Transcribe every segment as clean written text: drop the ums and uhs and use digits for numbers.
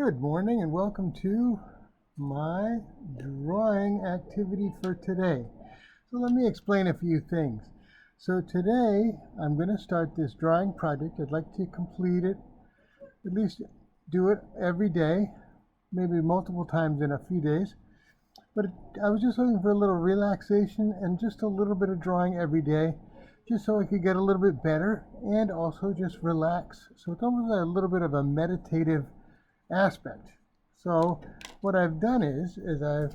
Good morning and welcome to my drawing activity for today. So let me explain a few things. So today I'm going to start this drawing project. I'd like to complete it, at least do it every day, maybe multiple times in a few days. But I was just looking for a little relaxation and just a little bit of drawing every day, just so I could get a little bit better and also just relax. So it's almost a little bit of a meditative aspect. So what I've done is I've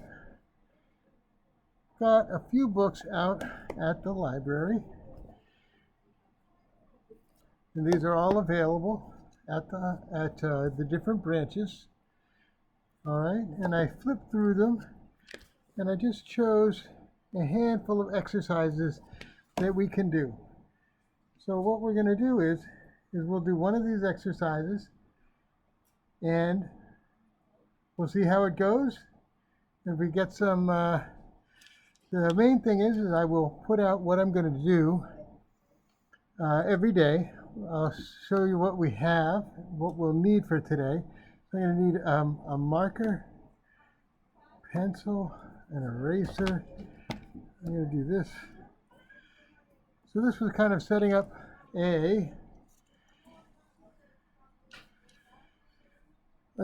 got a few books out at the library, and these are all available at the different branches. All right, and I flipped through them, and I just chose a handful of exercises that we can do. So what we're going to do is we'll do one of these exercises, and we'll see how it goes. If we get some, the main thing is I will put out what I'm going to do every day. I'll show you what we have, what we'll need for today. So I'm going to need a marker, pencil, an eraser. I'm going to do this. So this was kind of setting up a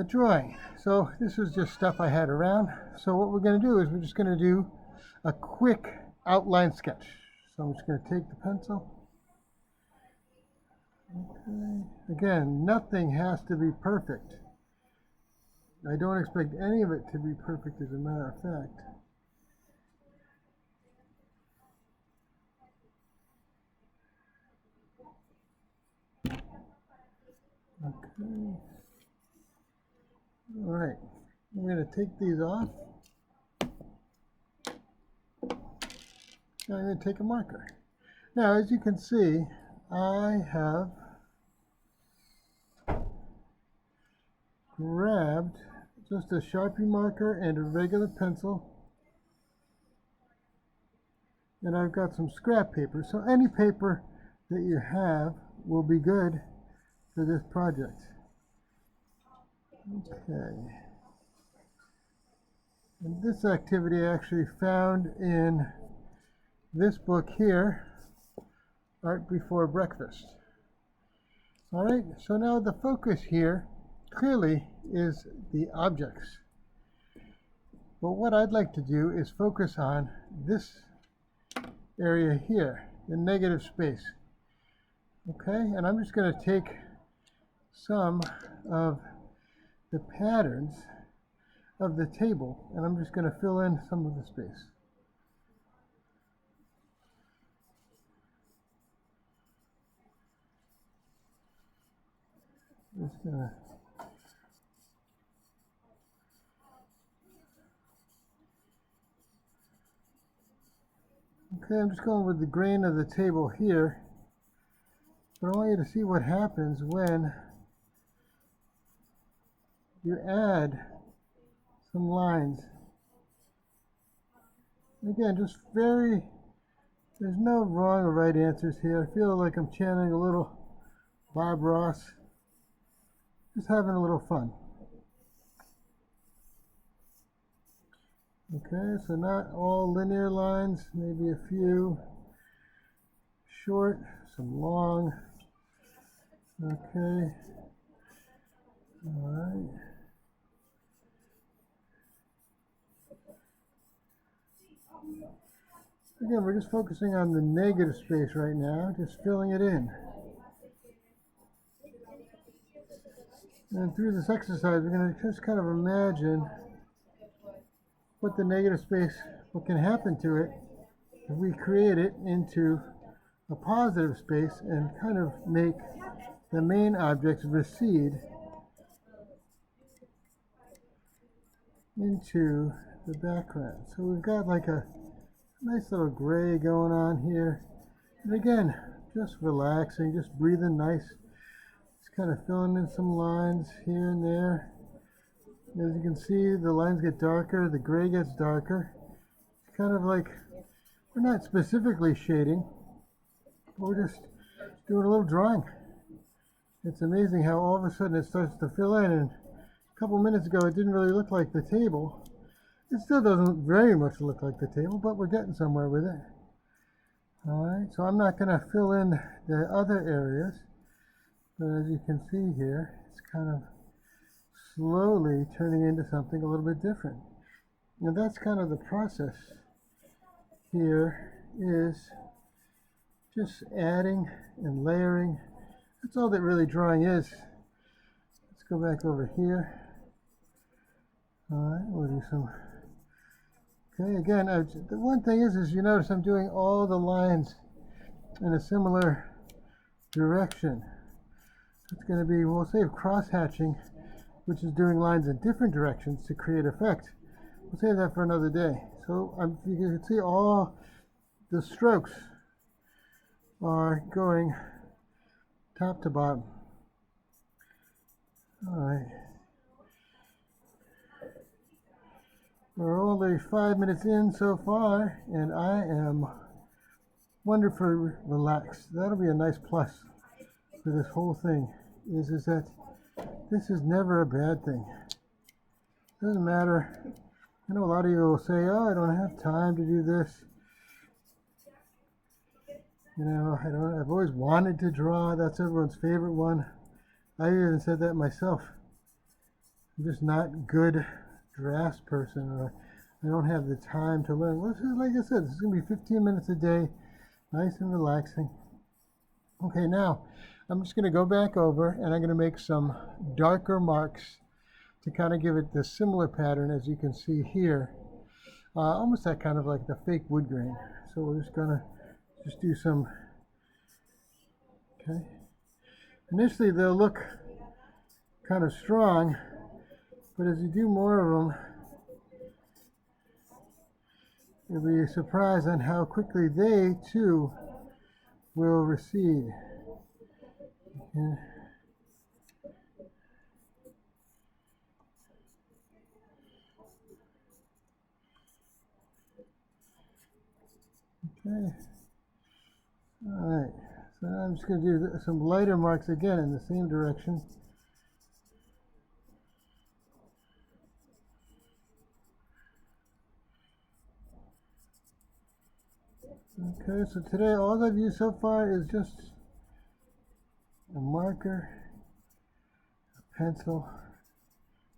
drawing. So this was just stuff I had around. So what we're going to do is we're just going to do a quick outline sketch. So I'm just going to take the pencil. Okay. Again, nothing has to be perfect. I don't expect any of it to be perfect, as a matter of fact. Okay. All right, I'm going to take these off. I'm going to take a marker. Now, as you can see, I have grabbed just a Sharpie marker and a regular pencil, and I've got some scrap paper. So any paper that you have will be good for this project. Okay. And this activity I actually found in this book here, Art Before Breakfast. All right, so now the focus here clearly is the objects. But what I'd like to do is focus on this area here, the negative space. Okay, and I'm just going to take some of the patterns of the table, and I'm just going to fill in some of the space. Just gonna okay, I'm just going with the grain of the table here, but I want you to see what happens when you add some lines. Again, just there's no wrong or right answers here. I feel like I'm channeling a little Bob Ross, just having a little fun. Okay, so not all linear lines, maybe a few short, some long. Okay, all right. Again, we're just focusing on the negative space right now, just filling it in. And through this exercise, we're going to just kind of imagine what the negative space, what can happen to it if we create it into a positive space and kind of make the main objects recede into the background. So we've got like a nice little gray going on here. And again, just relaxing, just breathing nice. Just kind of filling in some lines here and there. As you can see, the lines get darker, the gray gets darker. It's kind of like, we're not specifically shading, but we're just doing a little drawing. It's amazing how all of a sudden it starts to fill in, and a couple minutes ago it didn't really look like the table. It still doesn't very much look like the table, but we're getting somewhere with it. All right, so I'm not going to fill in the other areas, but as you can see here, it's kind of slowly turning into something a little bit different. And that's kind of the process here, is just adding and layering. That's all that really drawing is. Let's go back over here. All right, we'll do some. Okay, again, the one thing is you notice I'm doing all the lines in a similar direction. It's going to be, we'll say, cross-hatching, which is doing lines in different directions to create effect. We'll save that for another day. So you can see all the strokes are going top to bottom. All right. We're only 5 minutes in so far, and I am wonderfully relaxed. That'll be a nice plus for this whole thing, is that this is never a bad thing. Doesn't matter. I know a lot of you will say, oh, I don't have time to do this. You know, I've always wanted to draw. That's everyone's favorite one. I even said that myself. I'm just not good drafts person, or I don't have the time to learn. Well, like I said, this is going to be 15 minutes a day, nice and relaxing. Okay, now I'm just going to go back over and I'm going to make some darker marks to kind of give it this similar pattern as you can see here. Almost that kind of like the fake wood grain. So we're just going to do some, okay. Initially they'll look kind of strong, but as you do more of them, you'll be surprised on how quickly they too will recede. Okay. Okay. All right. So now I'm just going to do some lighter marks again in the same direction. Okay, so today all I've used so far is just a marker, a pencil,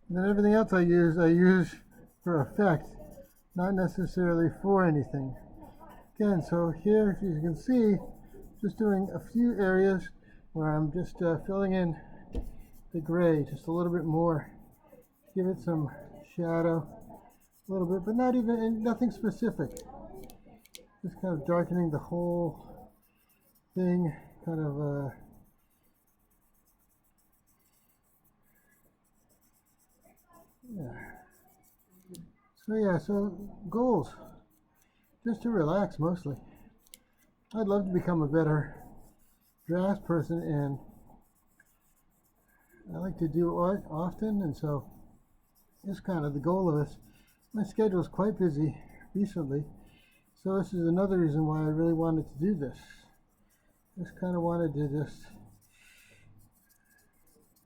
and then everything else I use for effect, not necessarily for anything. Again, so here, as you can see, just doing a few areas where I'm just filling in the gray just a little bit more, give it some shadow, a little bit, but not even nothing specific. Just kind of darkening the whole thing, kind of yeah. So goals, just to relax mostly. I'd love to become a better draft person, and I like to do art often, and so it's kind of the goal of this. My schedule is quite busy recently, so this is another reason why I really wanted to do this. Just kind of wanted to just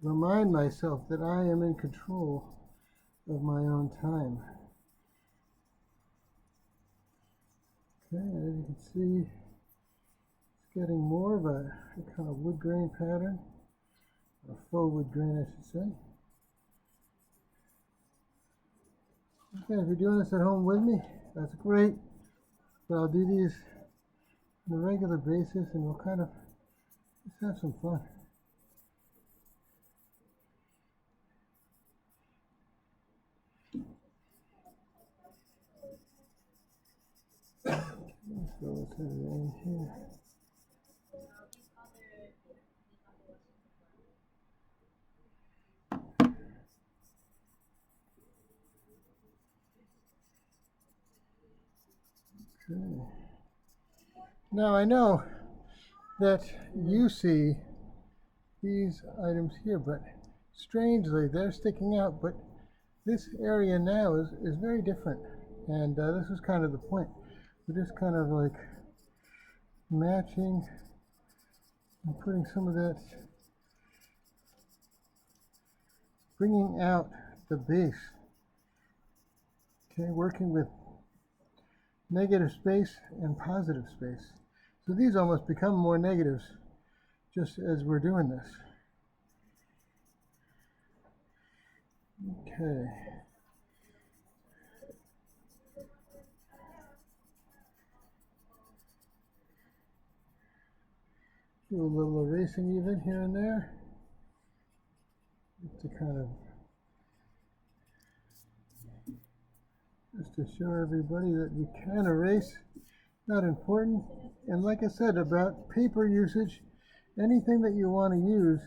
remind myself that I am in control of my own time. Okay, as you can see, it's getting more of a kind of wood grain pattern, or faux wood grain, I should say. Okay, if you're doing this at home with me, that's great. But I'll do these on a regular basis, and we'll kind of just have some fun. Let's go with the rain here. Okay. Now I know that you see these items here, but strangely they're sticking out, but this area now is very different, and this was kind of the point. We're just kind of like matching and putting some of that bringing out the base. Okay, working with negative space and positive space. So these almost become more negatives just as we're doing this. Okay. Do a little erasing even here and there, just to show everybody that you can erase. Not important. And like I said about paper usage, anything that you want to use.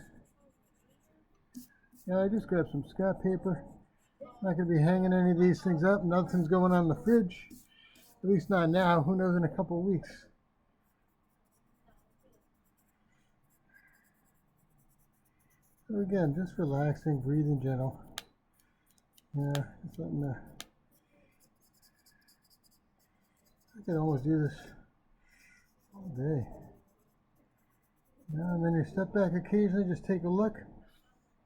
I just grabbed some scrap paper. I'm not going to be hanging any of these things up. Nothing's going on in the fridge. At least not now. Who knows in a couple of weeks. So again, just relaxing, breathing gentle. Yeah, just letting I could almost do this all day. And then you step back occasionally, just take a look,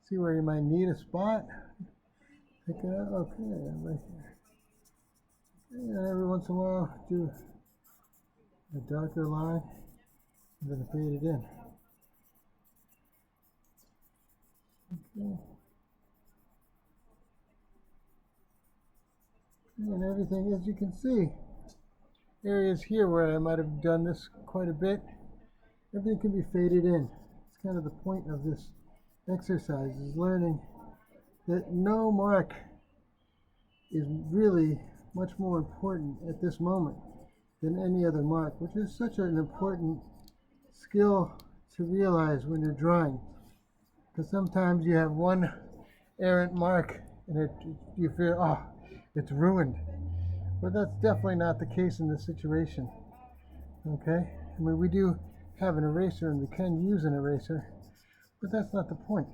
see where you might need a spot. Pick it up, okay, right here. And every once in a while, do a darker line, and then fade it in. Okay. And everything, as you can see, areas here where I might have done this quite a bit, everything can be faded in. It's kind of the point of this exercise, is learning that no mark is really much more important at this moment than any other mark, which is such an important skill to realize when you're drawing. Because sometimes you have one errant mark and you feel, oh, it's ruined. But that's definitely not the case in this situation. Okay? I mean, we do have an eraser and we can use an eraser, but that's not the point.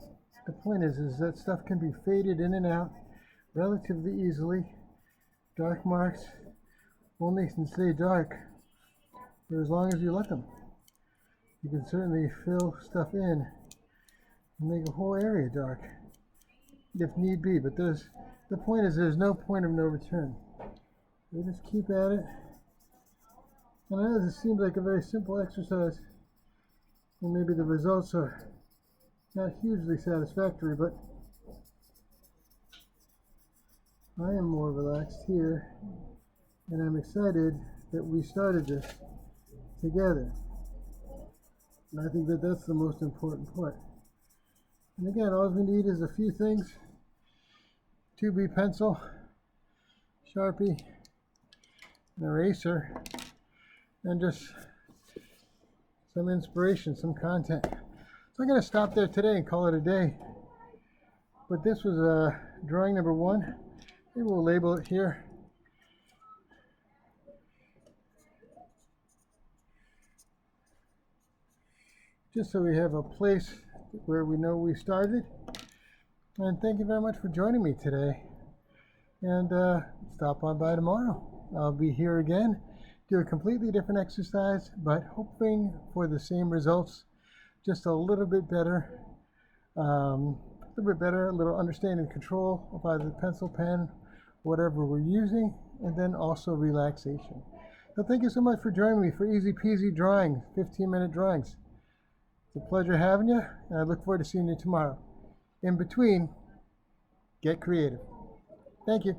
The point is that stuff can be faded in and out relatively easily. Dark marks only can stay dark for as long as you let them. You can certainly fill stuff in and make a whole area dark if need be, but the point is there's no point of no return. We just keep at it. And I know this seems like a very simple exercise, and maybe the results are not hugely satisfactory, but I am more relaxed here, and I'm excited that we started this together. And I think that that's the most important part. And again, all we need is a few things: 2B pencil, Sharpie, an eraser, and just some inspiration, some content. So I'm going to stop there today and call it a day. But this was drawing number 1. Maybe we'll label it here. Just so we have a place where we know we started. And thank you very much for joining me today. And stop on by tomorrow. I'll be here again, do a completely different exercise, but hoping for the same results, just a little bit better, a little understanding control of either the pencil, pen, whatever we're using, and then also relaxation. So thank you so much for joining me for Easy Peasy Drawing, 15-minute drawings. It's a pleasure having you, and I look forward to seeing you tomorrow. In between, get creative. Thank you.